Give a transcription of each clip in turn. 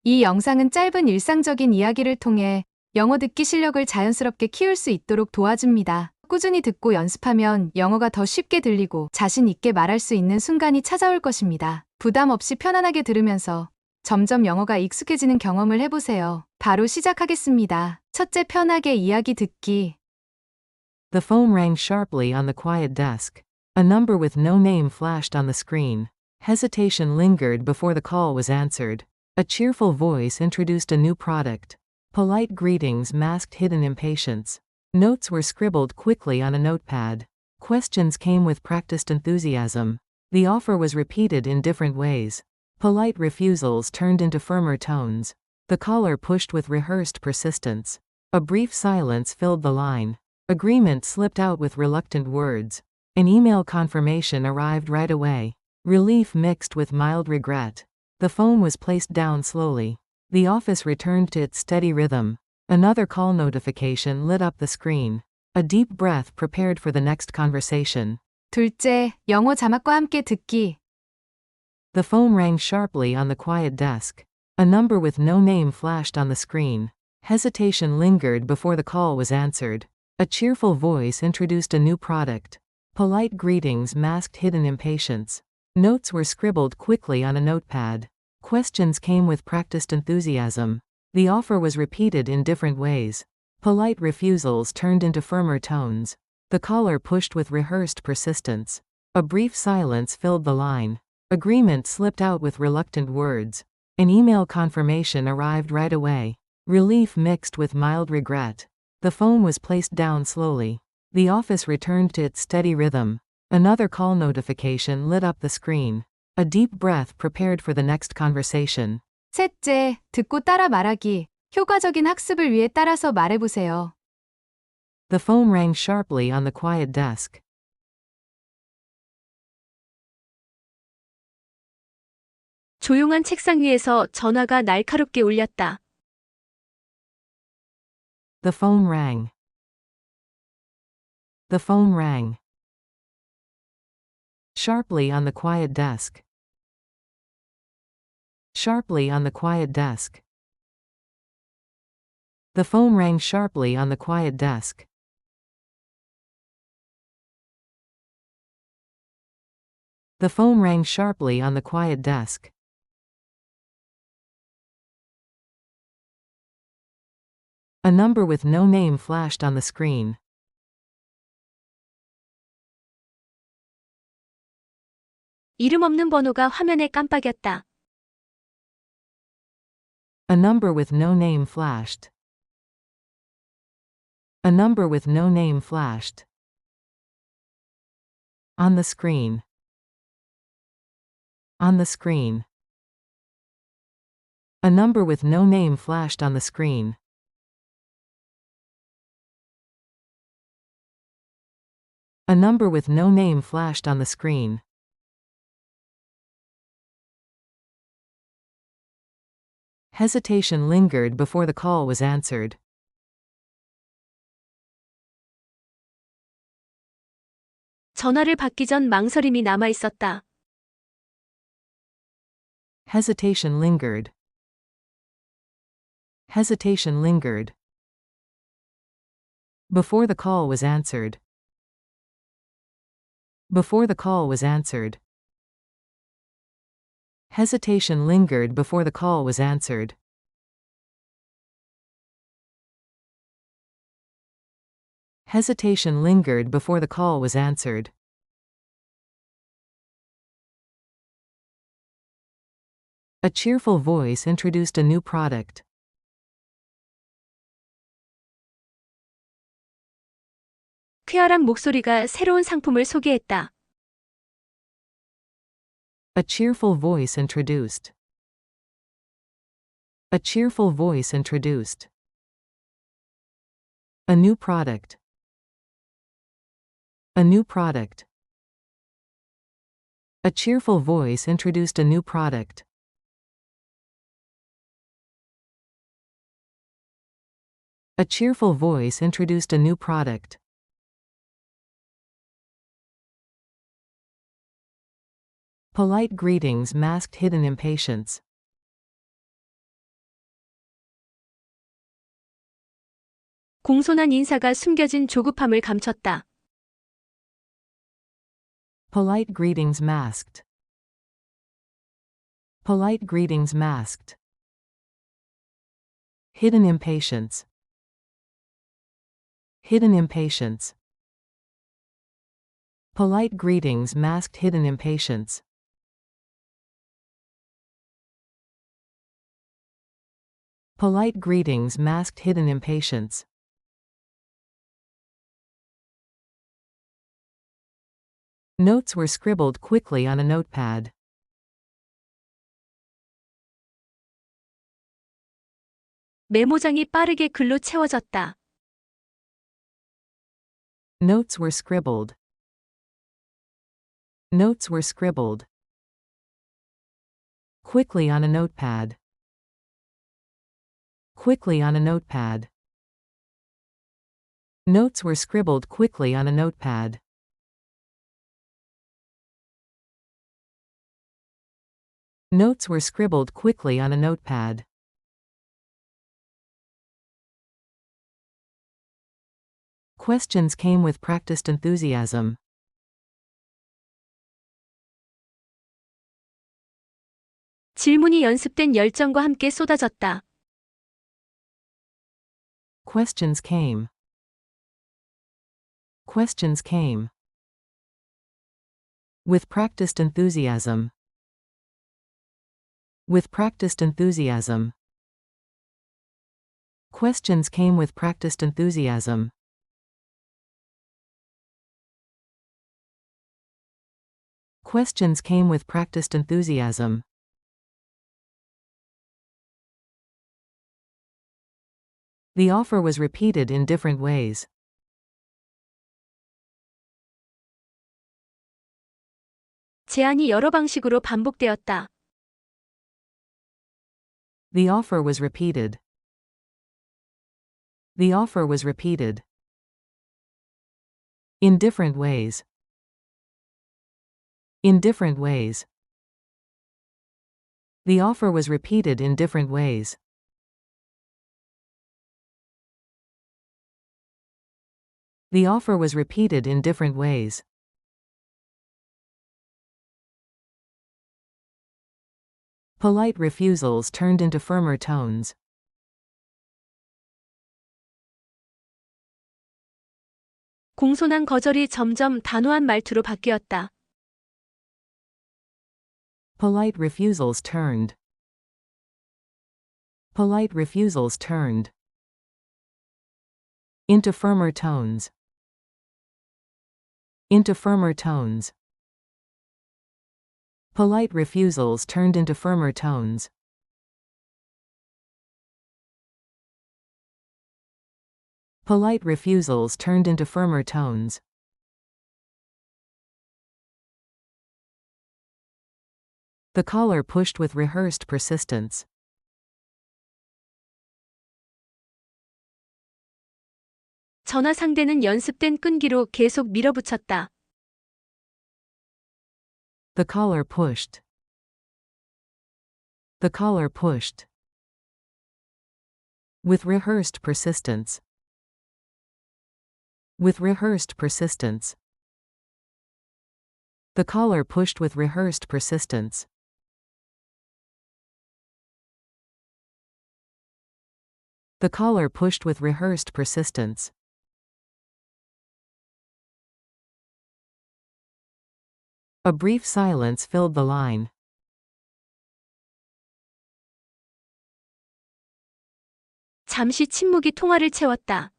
이 영상은 짧은 일상적인 이야기를 통해 영어 듣기 실력을 자연스럽게 키울 수 있도록 도와줍니다. 꾸준히 듣고 연습하면 영어가 더 쉽게 들리고 자신 있게 말할 수 있는 순간이 찾아올 것입니다. 부담 없이 편안하게 들으면서 점점 영어가 익숙해지는 경험을 해보세요. 바로 시작하겠습니다. 첫째, 편하게 이야기 듣기. The phone rang sharply on the quiet desk. A number with no name flashed on the screen. Hesitation lingered before the call was answered. A cheerful voice introduced a new product. Polite greetings masked hidden impatience. Notes were scribbled quickly on a notepad. Questions came with practiced enthusiasm. The offer was repeated in different ways. Polite refusals turned into firmer tones. The caller pushed with rehearsed persistence. A brief silence filled the line. Agreement slipped out with reluctant words. An email confirmation arrived right away. Relief mixed with mild regret. The phone was placed down slowly. The office returned to its steady rhythm. Another call notification lit up the screen. A deep breath prepared for the next conversation. 둘째, 영어 자막과 함께 듣기. The phone rang sharply on the quiet desk. A number with no name flashed on the screen. Hesitation lingered before the call was answered. A cheerful voice introduced a new product. Polite greetings masked hidden impatience. Notes were scribbled quickly on a notepad. Questions came with practiced enthusiasm. The offer was repeated in different ways. Polite refusals turned into firmer tones. The caller pushed with rehearsed persistence. A brief silence filled the line. Agreement slipped out with reluctant words. An email confirmation arrived right away. Relief mixed with mild regret. The phone was placed down slowly. The office returned to its steady rhythm. Another call notification lit up the screen. A deep breath prepared for the next conversation. 셋째, 듣고 따라 말하기. 효과적인 학습을 위해 따라서 말해보세요. The phone rang sharply on the quiet desk. 조용한 책상 위에서 전화가 날카롭게 울렸다. The phone rang. The phone rang. Sharply on the quiet desk. Sharply on the quiet desk. The phone rang sharply on the quiet desk. The phone rang sharply on the quiet desk. A number with no name flashed on the screen. 이름 없는 번호가 화면에 깜빡였다. A number with no name flashed. A number with no name flashed. On the screen. On the screen. A number with no name flashed on the screen. A number with no name flashed on the screen. Hesitation lingered before the call was answered. 전화를 받기 전 망설임이 남아 있었다. Hesitation lingered. Hesitation lingered. Before the call was answered. Before the call was answered. Hesitation lingered before the call was answered. Hesitation lingered before the call was answered. A cheerful voice introduced a new product. 쾌활한 목소리가 새로운 상품을 소개했다. A cheerful voice introduced. A cheerful voice introduced. A new product. A new product. A cheerful voice introduced a new product. A cheerful voice introduced a new product. Polite greetings masked hidden impatience. 공손한 인사가 숨겨진 조급함을 감췄다. Polite greetings masked. Polite greetings masked. Hidden impatience. Hidden impatience. Polite greetings masked hidden impatience. Polite greetings masked hidden impatience. Notes were scribbled quickly on a notepad. 메모장이 빠르게 글로 채워졌다. Notes were scribbled. Notes were scribbled. Quickly on a notepad. Quickly on a notepad. Notes were scribbled quickly on a notepad. Notes were scribbled quickly on a notepad. Questions came with practiced enthusiasm. 질문이 연습된 열정과 함께 쏟아졌다. Questions came. Questions came. With practiced enthusiasm. With practiced enthusiasm. Questions came with practiced enthusiasm. Questions came with practiced enthusiasm. The offer was repeated in different ways. 제안이 여러 방식으로 반복되었다. The offer was repeated. The offer was repeated. In different ways. In different ways. The offer was repeated in different ways. The offer was repeated in different ways. Polite refusals turned into firmer tones. 공손한 거절이 점점 단호한 말투로 바뀌었다. Polite refusals turned. Polite refusals turned into firmer tones. Into firmer tones. Polite refusals turned into firmer tones. Polite refusals turned into firmer tones. The caller pushed with rehearsed persistence. 전화 상대는 연습된 끈기로 계속 밀어붙였다. The caller pushed. The caller pushed. With rehearsed persistence. With rehearsed persistence. The caller pushed with rehearsed persistence. The caller pushed with rehearsed persistence. A brief silence filled the line. 잠시 침묵이 통화를 채웠다.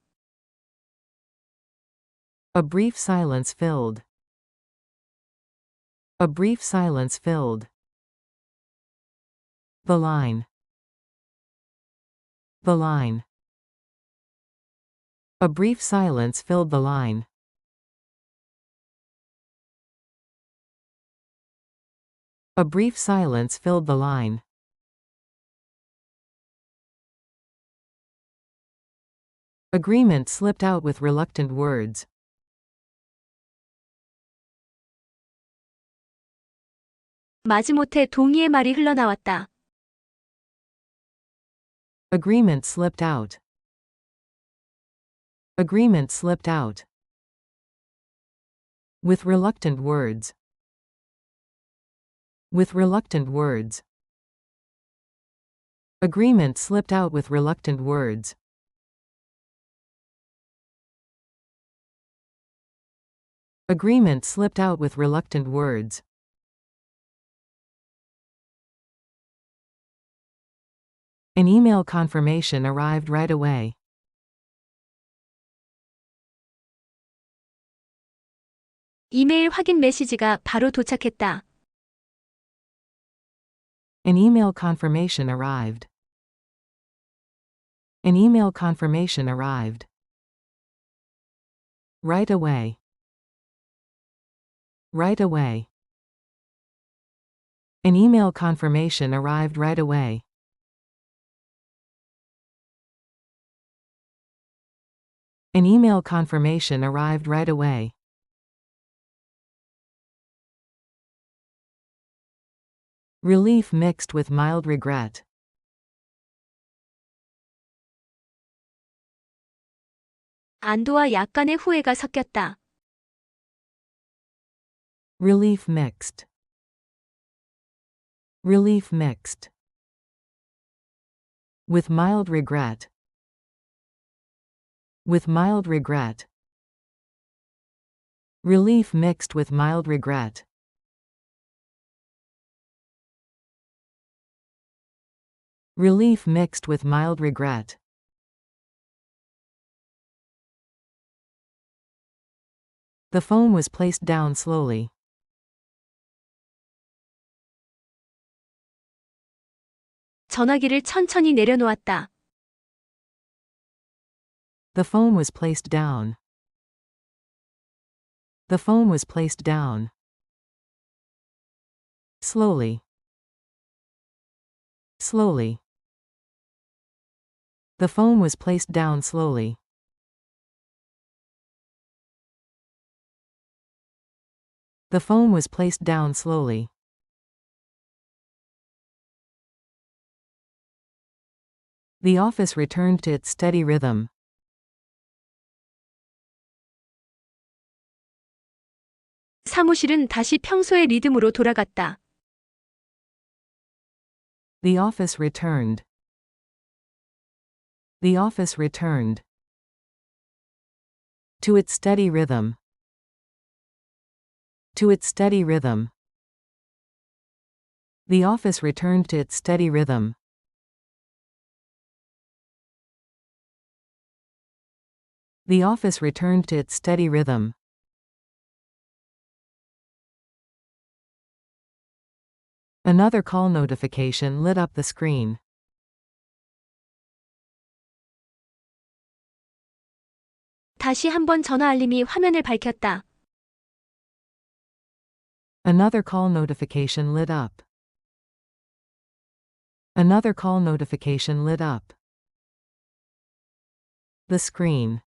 A brief silence filled. A brief silence filled the line. The line. A brief silence filled the line. A brief silence filled the line. Agreement slipped out with reluctant words. 마지못해 동의의 말이 흘러나왔다. Agreement slipped out. Agreement slipped out. With reluctant words. With reluctant words. Agreement slipped out with reluctant words. Agreement slipped out with reluctant words. An email confirmation arrived right away. 이메일 확인 메시지가 바로 도착했다. An email confirmation arrived. An email confirmation arrived. Right away. Right away. An email confirmation arrived right away. An email confirmation arrived right away. Relief mixed with mild regret. 안도와 약간의 후회가 섞였다. Relief mixed. Relief mixed. With mild regret. With mild regret. Relief mixed with mild regret. Relief mixed with mild regret. The phone was placed down slowly. 전화기를 천천히 내려놓았다. The phone was placed down. The phone was placed down. Slowly. Slowly. The phone was placed down slowly. The phone was placed down slowly. The office returned to its steady rhythm. 사무실은 다시 평소의 리듬으로 돌아갔다. The office returned. The office returned. To its steady rhythm. To its steady rhythm. The office returned to its steady rhythm. The office returned to its steady rhythm. Another call notification lit up the screen. 다시 한번 전화 알림이 화면을 밝혔다. Another call notification lit up. Another call notification lit up. The screen.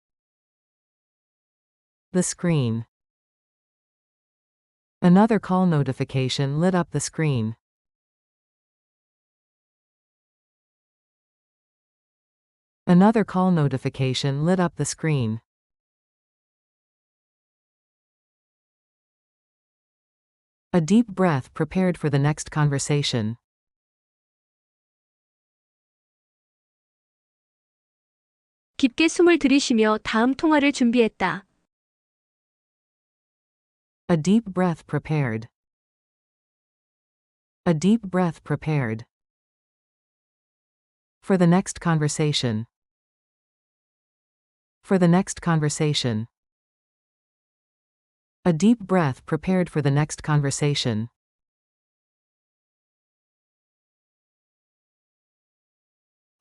The screen. Another call notification lit up the screen. Another call notification lit up the screen. A deep breath prepared for the next conversation. 깊게 숨을 들이쉬며 다음 통화를 준비했다. A deep breath prepared. A deep breath prepared. For the next conversation. For the next conversation. A deep breath prepared for the next conversation.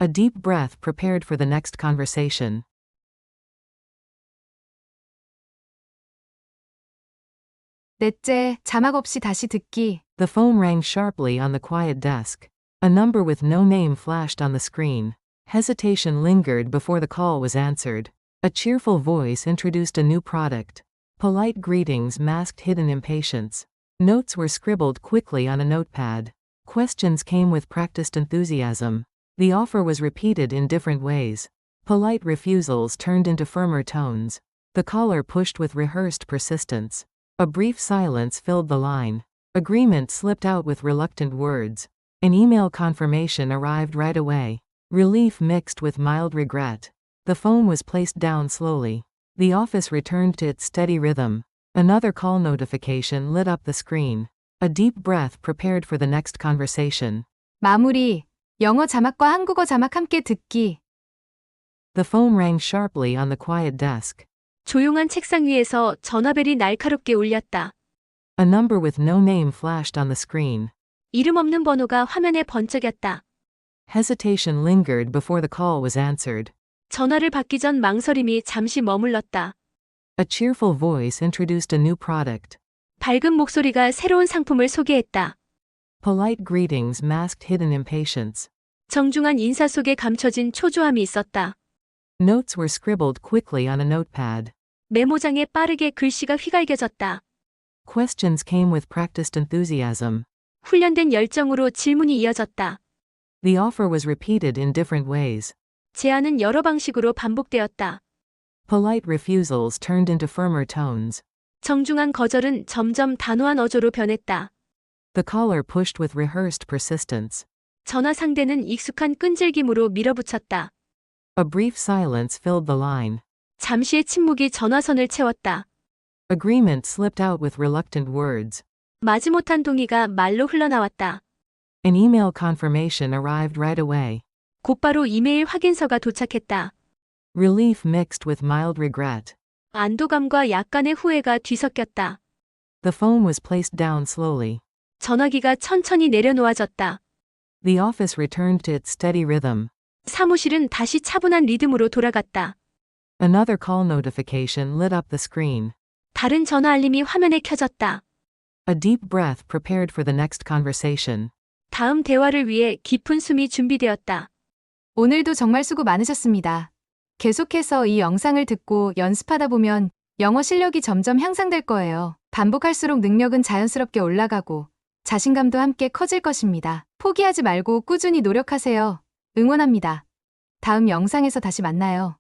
A deep breath prepared for the next conversation. 넷째, 자막 없이 다시 듣기. The phone rang sharply on the quiet desk. A number with no name flashed on the screen. Hesitation lingered before the call was answered. A cheerful voice introduced a new product. Polite greetings masked hidden impatience. Notes were scribbled quickly on a notepad. Questions came with practiced enthusiasm. The offer was repeated in different ways. Polite refusals turned into firmer tones. The caller pushed with rehearsed persistence. A brief silence filled the line. Agreement slipped out with reluctant words. An email confirmation arrived right away. Relief mixed with mild regret. The phone was placed down slowly. The office returned to its steady rhythm. Another call notification lit up the screen. A deep breath prepared for the next conversation. 마무리. 영어 자막과 한국어 자막 함께 듣기. The phone rang sharply on the quiet desk. 조용한 책상 위에서 전화벨이 날카롭게 울렸다. A number with no name flashed on the screen. 이름 없는 번호가 화면에 번쩍였다. Hesitation lingered before the call was answered. 전화를 받기 전 망설임이 잠시 머물렀다. A cheerful voice introduced a new product. 밝은 목소리가 새로운 상품을 소개했다. Polite greetings masked hidden impatience. 정중한 인사 속에 감춰진 초조함이 있었다. Notes were scribbled quickly on a notepad. 메모장에 빠르게 글씨가 휘갈겨졌다. Questions came with practiced enthusiasm. 훈련된 열정으로 질문이 이어졌다. The offer was repeated in different ways. 제안은 여러 방식으로 반복되었다. Polite refusals turned into firmer tones. 정중한 거절은 점점 단호한 어조로 변했다. The caller pushed with rehearsed persistence. 전화 상대는 익숙한 끈질김으로 밀어붙였다. A brief silence filled the line. 잠시의 침묵이 전화선을 채웠다. Agreement slipped out with reluctant words. 마지못한 동의가 말로 흘러나왔다. An email confirmation arrived right away. 곧바로 이메일 확인서가 도착했다. Relief mixed with mild regret. 안도감과 약간의 후회가 뒤섞였다. The phone was placed down slowly. 전화기가 천천히 내려놓아졌다. The office returned to its steady rhythm. 사무실은 다시 차분한 리듬으로 돌아갔다. Another call notification lit up the screen. 다른 전화 알림이 화면에 켜졌다. A deep breath prepared for the next conversation. 다음 대화를 위해 깊은 숨이 준비되었다. 오늘도 정말 수고 많으셨습니다. 계속해서 이 영상을 듣고 연습하다 보면 영어 실력이 점점 향상될 거예요. 반복할수록 능력은 자연스럽게 올라가고 자신감도 함께 커질 것입니다. 포기하지 말고 꾸준히 노력하세요. 응원합니다. 다음 영상에서 다시 만나요.